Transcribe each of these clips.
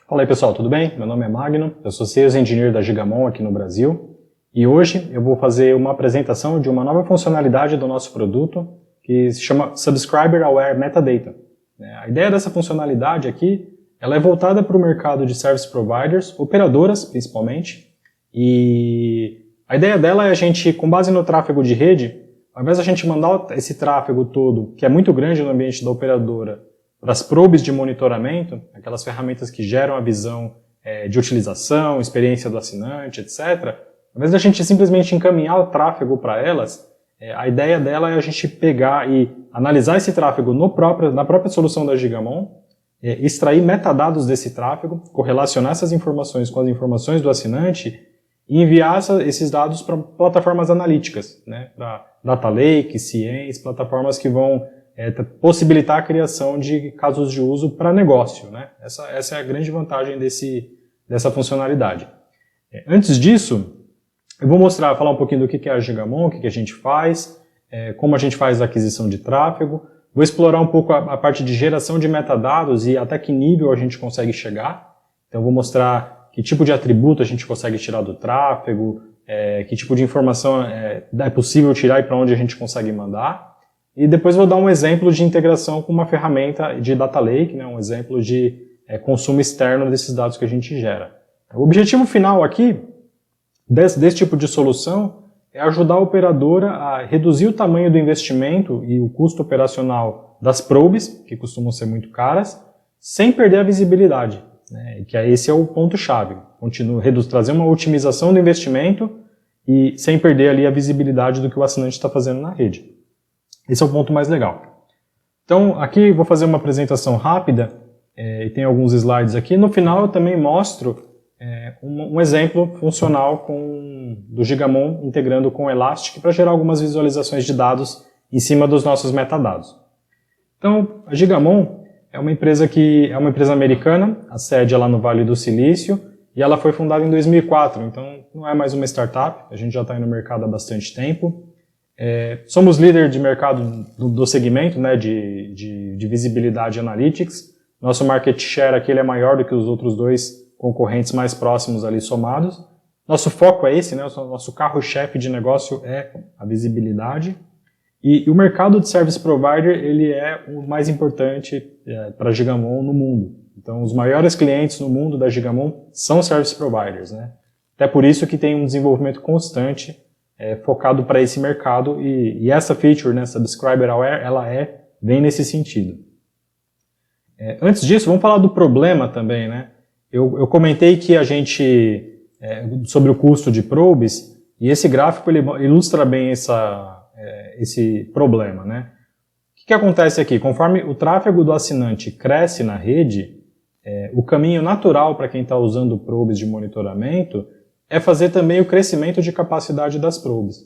Fala aí pessoal, tudo bem? Meu nome é Magno, eu sou Sales Engineer da Gigamon aqui no Brasil e hoje eu vou fazer uma apresentação de uma nova funcionalidade do nosso produto que se chama Subscriber Aware Metadata. A ideia dessa funcionalidade aqui, ela é voltada para o mercado de Service Providers, operadoras principalmente, e a ideia dela é a gente, com base no tráfego de rede, ao invés de a gente mandar esse tráfego todo, que é muito grande no ambiente da operadora, para as probes de monitoramento, aquelas ferramentas que geram a visão de utilização, experiência do assinante, etc. Ao invés de a gente simplesmente encaminhar o tráfego para elas, a ideia dela é a gente pegar e analisar esse tráfego na própria solução da Gigamon, extrair metadados desse tráfego, correlacionar essas informações com as informações do assinante e enviar esses dados para plataformas analíticas, né, para Data Lake, Cience, plataformas que vão possibilitar a criação de casos de uso para negócio, né? Essa é a grande vantagem dessa funcionalidade. Antes disso, eu vou falar um pouquinho do que é a Gigamon, o que a gente faz, como a gente faz a aquisição de tráfego. Vou explorar um pouco a parte de geração de metadados e até que nível a gente consegue chegar. Então, vou mostrar que tipo de atributo a gente consegue tirar do tráfego, que tipo de informação é possível tirar e para onde a gente consegue mandar. E depois vou dar um exemplo de integração com uma ferramenta de Data Lake, né, um exemplo de consumo externo desses dados que a gente gera. O objetivo final aqui desse tipo de solução é ajudar a operadora a reduzir o tamanho do investimento e o custo operacional das probes, que costumam ser muito caras, sem perder a visibilidade, né, que esse é o ponto-chave. Trazer uma otimização do investimento e sem perder ali a visibilidade do que o assinante está fazendo na rede. Esse é o ponto mais legal. Então, aqui vou fazer uma apresentação rápida, e tem alguns slides aqui. No final eu também mostro um exemplo funcional do Gigamon integrando com o Elastic para gerar algumas visualizações de dados em cima dos nossos metadados. Então, a Gigamon é uma empresa americana, a sede é lá no Vale do Silício, e ela foi fundada em 2004, então não é mais uma startup, a gente já está aí no mercado há bastante tempo. Somos líder de mercado do segmento, né, de visibilidade analytics. Nosso market share aqui ele é maior do que os outros dois concorrentes mais próximos ali somados. Nosso foco é esse, né, nosso carro-chefe de negócio é a visibilidade. E o mercado de service provider ele é o mais importante para a Gigamon no mundo. Então, os maiores clientes no mundo da Gigamon são service providers, né? Até por isso que tem um desenvolvimento constante focado para esse mercado e essa feature, né, Subscriber Aware, ela vem nesse sentido. Antes disso, vamos falar do problema também, né? Eu comentei que a gente, sobre o custo de probes, e esse gráfico ele ilustra bem esse problema, né? O que acontece aqui? Conforme o tráfego do assinante cresce na rede, o caminho natural para quem está usando probes de monitoramento é fazer também o crescimento de capacidade das probes.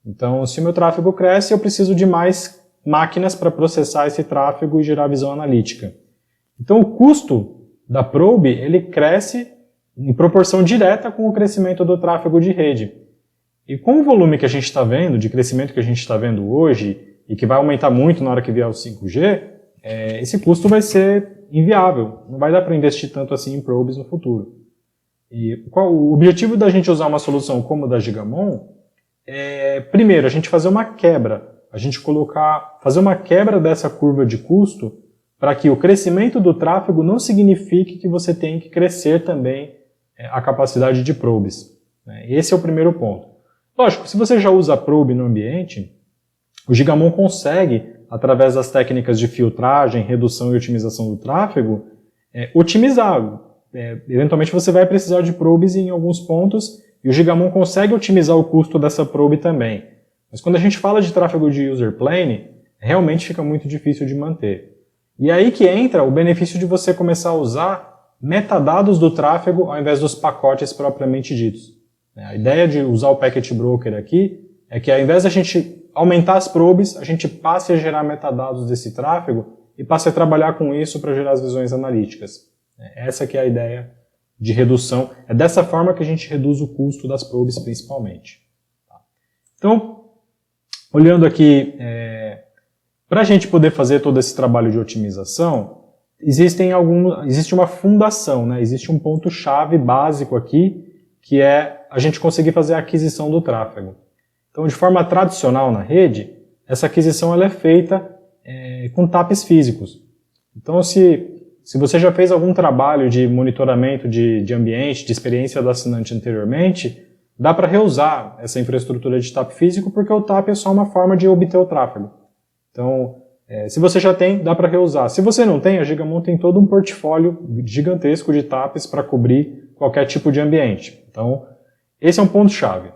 Então, se o meu tráfego cresce, eu preciso de mais máquinas para processar esse tráfego e gerar visão analítica. Então, o custo da probe, ele cresce em proporção direta com o crescimento do tráfego de rede. E com o volume que a gente está vendo, de crescimento que a gente está vendo hoje, e que vai aumentar muito na hora que vier o 5G, esse custo vai ser inviável. Não vai dar para investir tanto assim em probes no futuro. E o objetivo da gente usar uma solução como a da Gigamon é, primeiro, a gente fazer uma quebra, fazer uma quebra dessa curva de custo para que o crescimento do tráfego não signifique que você tem que crescer também a capacidade de probes. Esse é o primeiro ponto. Lógico, se você já usa probe no ambiente, o Gigamon consegue, através das técnicas de filtragem, redução e otimização do tráfego, otimizar. Eventualmente você vai precisar de probes em alguns pontos e o Gigamon consegue otimizar o custo dessa probe também. Mas quando a gente fala de tráfego de user plane, realmente fica muito difícil de manter. E aí que entra o benefício de você começar a usar metadados do tráfego ao invés dos pacotes propriamente ditos. A ideia de usar o Packet Broker aqui é que ao invés de a gente aumentar as probes, a gente passe a gerar metadados desse tráfego e passe a trabalhar com isso para gerar as visões analíticas. Essa que é a ideia de redução. É dessa forma que a gente reduz o custo das probes, principalmente. Então, olhando aqui, para a gente poder fazer todo esse trabalho de otimização, existe uma fundação, né? Existe um ponto-chave básico aqui, que é a gente conseguir fazer a aquisição do tráfego. Então, de forma tradicional na rede, essa aquisição ela é feita com TAPs físicos. Então, se você já fez algum trabalho de monitoramento de ambiente, de experiência do assinante anteriormente, dá para reusar essa infraestrutura de TAP físico, porque o TAP é só uma forma de obter o tráfego. Então, se você já tem, dá para reusar. Se você não tem, a Gigamon tem todo um portfólio gigantesco de TAPs para cobrir qualquer tipo de ambiente. Então, esse é um ponto-chave.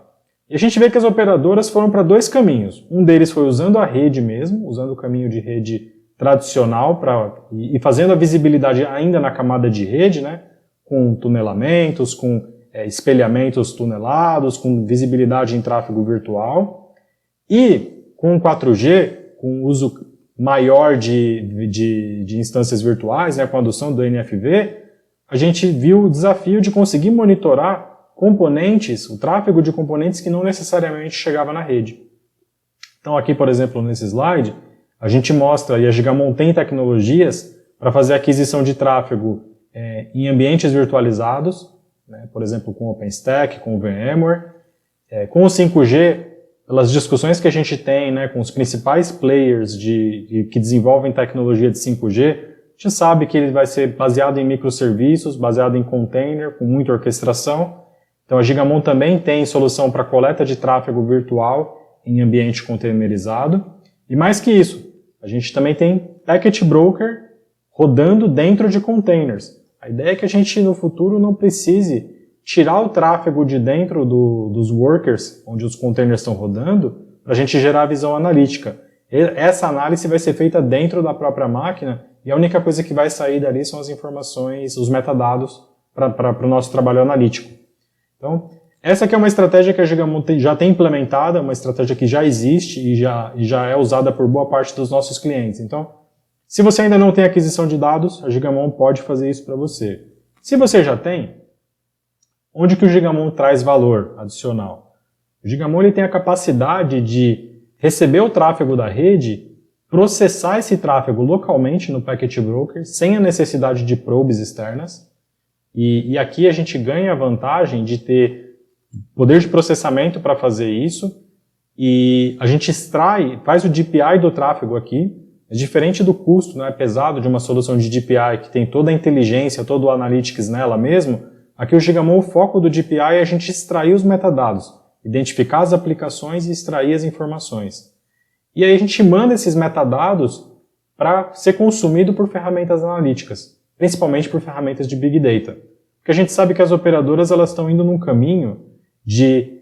E a gente vê que as operadoras foram para dois caminhos. Um deles foi usando a rede mesmo, usando o caminho de rede tradicional e fazendo a visibilidade ainda na camada de rede, né, com tunelamentos, com espelhamentos tunelados, com visibilidade em tráfego virtual. E com o 4G, com o uso maior de instâncias virtuais, né, com a adoção do NFV, a gente viu o desafio de conseguir monitorar componentes, o tráfego de componentes que não necessariamente chegava na rede. Então aqui, por exemplo, nesse slide, a gente mostra, e a Gigamon tem tecnologias para fazer aquisição de tráfego em ambientes virtualizados, né, por exemplo, com OpenStack, com o VMware. Com o 5G, pelas discussões que a gente tem, né, com os principais players que desenvolvem tecnologia de 5G, a gente sabe que ele vai ser baseado em microserviços, baseado em container, com muita orquestração. Então a Gigamon também tem solução para coleta de tráfego virtual em ambiente containerizado. E mais que isso, a gente também tem Packet Broker rodando dentro de containers. A ideia é que a gente no futuro não precise tirar o tráfego de dentro dos workers, onde os containers estão rodando, para a gente gerar a visão analítica. Essa análise vai ser feita dentro da própria máquina e a única coisa que vai sair dali são as informações, os metadados para o nosso trabalho analítico. Então, essa aqui é uma estratégia que a Gigamon já tem implementada, uma estratégia que já existe e já é usada por boa parte dos nossos clientes. Então, se você ainda não tem aquisição de dados, a Gigamon pode fazer isso para você. Se você já tem, onde que o Gigamon traz valor adicional? O Gigamon ele tem a capacidade de receber o tráfego da rede, processar esse tráfego localmente no Packet Broker, sem a necessidade de probes externas. E aqui a gente ganha a vantagem de ter poder de processamento para fazer isso. E a gente faz o DPI do tráfego aqui. É diferente do custo, né, pesado de uma solução de DPI que tem toda a inteligência, todo o analytics nela mesmo. Aqui o Gigamon, o foco do DPI é a gente extrair os metadados, identificar as aplicações e extrair as informações. E aí a gente manda esses metadados para ser consumido por ferramentas analíticas, principalmente por ferramentas de Big Data. Porque a gente sabe que as operadoras elas estão indo num caminho de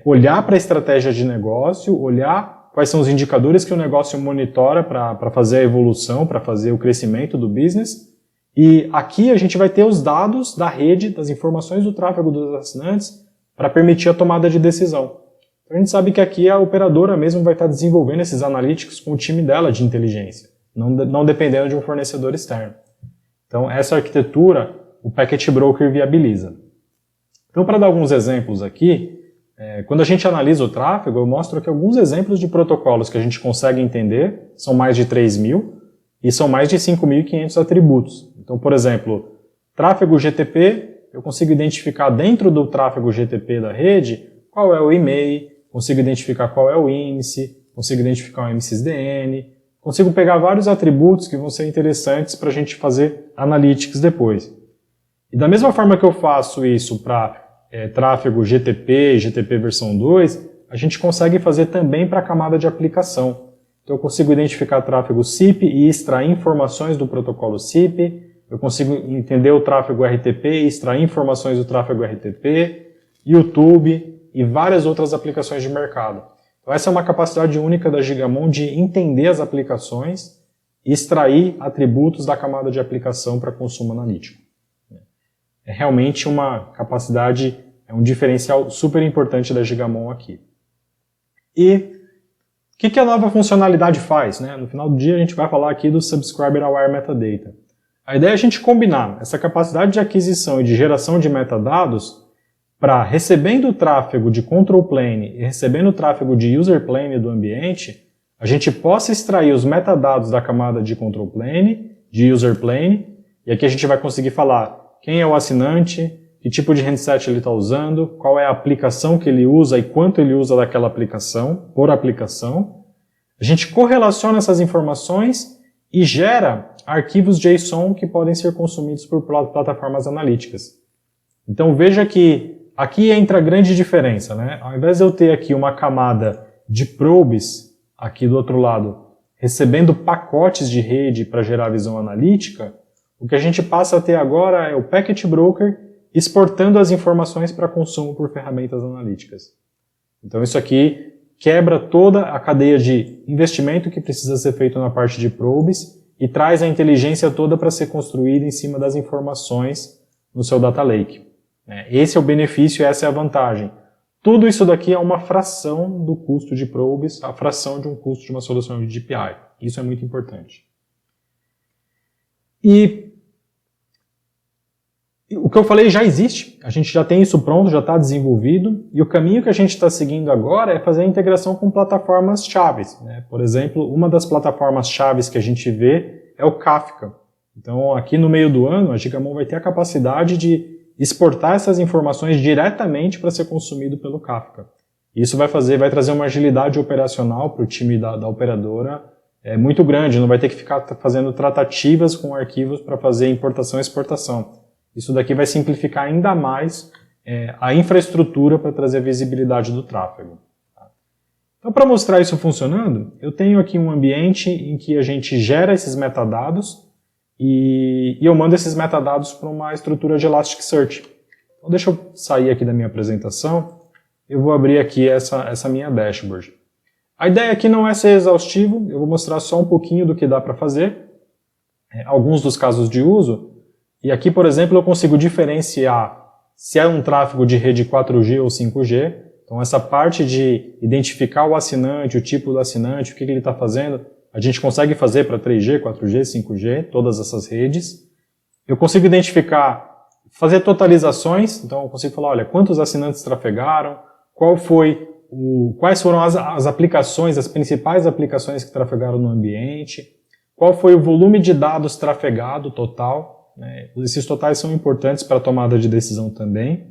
olhar para a estratégia de negócio, olhar quais são os indicadores que o negócio monitora para fazer a evolução, para fazer o crescimento do business. E aqui a gente vai ter os dados da rede, das informações do tráfego dos assinantes, para permitir a tomada de decisão. Então a gente sabe que aqui a operadora mesmo vai estar desenvolvendo esses analíticos com o time dela de inteligência, não dependendo de um fornecedor externo. Então essa arquitetura o Packet Broker viabiliza. Então para dar alguns exemplos aqui, quando a gente analisa o tráfego, eu mostro aqui alguns exemplos de protocolos que a gente consegue entender, são mais de 3.000 e são mais de 5.500 atributos. Então, por exemplo, tráfego GTP, eu consigo identificar dentro do tráfego GTP da rede qual é o e-mail, consigo identificar qual é o índice, consigo identificar o MSDN, consigo pegar vários atributos que vão ser interessantes para a gente fazer analytics depois. E da mesma forma que eu faço isso para tráfego GTP, GTP versão 2, a gente consegue fazer também para a camada de aplicação. Então eu consigo identificar tráfego SIP e extrair informações do protocolo SIP, eu consigo entender o tráfego RTP e extrair informações do tráfego RTP, YouTube e várias outras aplicações de mercado. Então essa é uma capacidade única da Gigamon de entender as aplicações e extrair atributos da camada de aplicação para consumo analítico. É realmente uma capacidade, um diferencial super importante da Gigamon aqui. E o que a nova funcionalidade faz? Né? No final do dia a gente vai falar aqui do Subscriber Aware Metadata. A ideia é a gente combinar essa capacidade de aquisição e de geração de metadados para, recebendo o tráfego de control plane e recebendo o tráfego de user plane do ambiente, a gente possa extrair os metadados da camada de control plane, de user plane, e aqui a gente vai conseguir falar quem é o assinante, que tipo de handset ele está usando, qual é a aplicação que ele usa e quanto ele usa daquela aplicação, por aplicação. A gente correlaciona essas informações e gera arquivos JSON que podem ser consumidos por plataformas analíticas. Então veja que aqui entra a grande diferença, né? Ao invés de eu ter aqui uma camada de probes aqui do outro lado, recebendo pacotes de rede para gerar visão analítica, o que a gente passa a ter agora é o Packet Broker exportando as informações para consumo por ferramentas analíticas. Então isso aqui quebra toda a cadeia de investimento que precisa ser feito na parte de probes e traz a inteligência toda para ser construída em cima das informações no seu Data Lake. Esse é o benefício e essa é a vantagem. Tudo isso daqui é uma fração do custo de probes, a fração de um custo de uma solução de DPI. Isso é muito importante. E o que eu falei já existe, a gente já tem isso pronto, já está desenvolvido, e o caminho que a gente está seguindo agora é fazer a integração com plataformas chaves. Por exemplo, uma das plataformas chaves que a gente vê é o Kafka. Então, aqui no meio do ano, a Gigamon vai ter a capacidade de exportar essas informações diretamente para ser consumido pelo Kafka. Isso vai trazer uma agilidade operacional para o time da operadora muito grande, não vai ter que ficar fazendo tratativas com arquivos para fazer importação e exportação. Isso daqui vai simplificar ainda mais a infraestrutura para trazer visibilidade do tráfego. Então, para mostrar isso funcionando, eu tenho aqui um ambiente em que a gente gera esses metadados e eu mando esses metadados para uma estrutura de Elasticsearch. Então, deixa eu sair aqui da minha apresentação, eu vou abrir aqui essa minha dashboard. A ideia aqui não é ser exaustivo, eu vou mostrar só um pouquinho do que dá para fazer, alguns dos casos de uso. E aqui, por exemplo, eu consigo diferenciar se é um tráfego de rede 4G ou 5G. Então, essa parte de identificar o assinante, o tipo do assinante, o que ele está fazendo, a gente consegue fazer para 3G, 4G, 5G, todas essas redes. Eu consigo identificar, fazer totalizações. Então, eu consigo falar, olha, quantos assinantes trafegaram, quais foram as aplicações, as principais aplicações que trafegaram no ambiente, qual foi o volume de dados trafegado total. Esses totais são importantes para a tomada de decisão também.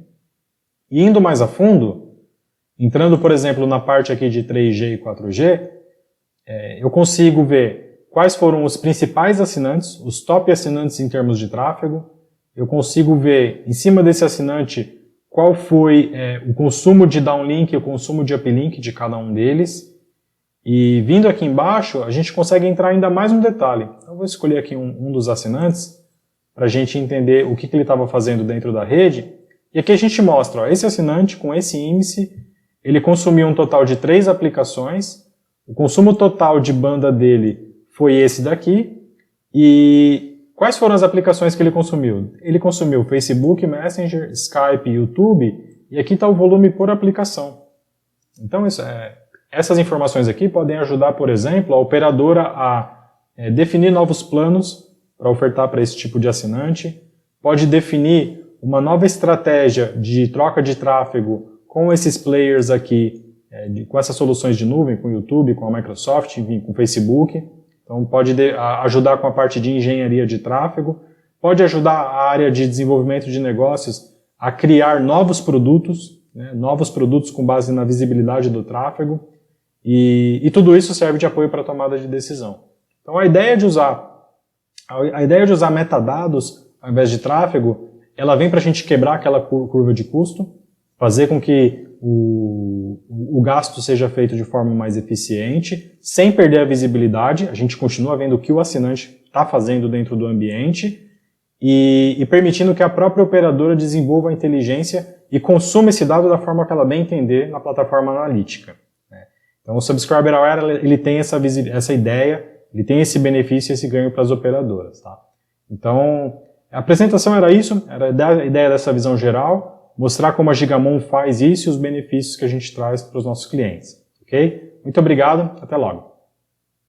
E indo mais a fundo, entrando, por exemplo, na parte aqui de 3G e 4G, eu consigo ver quais foram os principais assinantes, os top assinantes em termos de tráfego. Eu consigo ver, em cima desse assinante, qual foi o consumo de downlink e o consumo de uplink de cada um deles. E vindo aqui embaixo, a gente consegue entrar ainda mais um detalhe. Então, eu vou escolher aqui um dos assinantes, para a gente entender o que ele estava fazendo dentro da rede. E aqui a gente mostra, esse assinante com esse índice, ele consumiu um total de 3 aplicações, o consumo total de banda dele foi esse daqui, e quais foram as aplicações que ele consumiu? Ele consumiu Facebook, Messenger, Skype, YouTube, e aqui está o volume por aplicação. Então essas informações aqui podem ajudar, por exemplo, a operadora a definir novos planos para ofertar para esse tipo de assinante, pode definir uma nova estratégia de troca de tráfego com esses players aqui, com essas soluções de nuvem, com o YouTube, com a Microsoft, enfim, com o Facebook. Então pode ajudar com a parte de engenharia de tráfego, pode ajudar a área de desenvolvimento de negócios a criar novos produtos com base na visibilidade do tráfego, e tudo isso serve de apoio para a tomada de decisão. Então a ideia de usar metadados ao invés de tráfego, ela vem para a gente quebrar aquela curva de custo, fazer com que o gasto seja feito de forma mais eficiente, sem perder a visibilidade. A gente continua vendo o que o assinante está fazendo dentro do ambiente e permitindo que a própria operadora desenvolva a inteligência e consuma esse dado da forma que ela bem entender na plataforma analítica. Então o Subscriber Aware ele tem essa ideia, ele tem esse benefício e esse ganho para as operadoras. Tá? Então, a apresentação era isso, era a ideia dessa visão geral, mostrar como a Gigamon faz isso e os benefícios que a gente traz para os nossos clientes. Ok? Muito obrigado, até logo.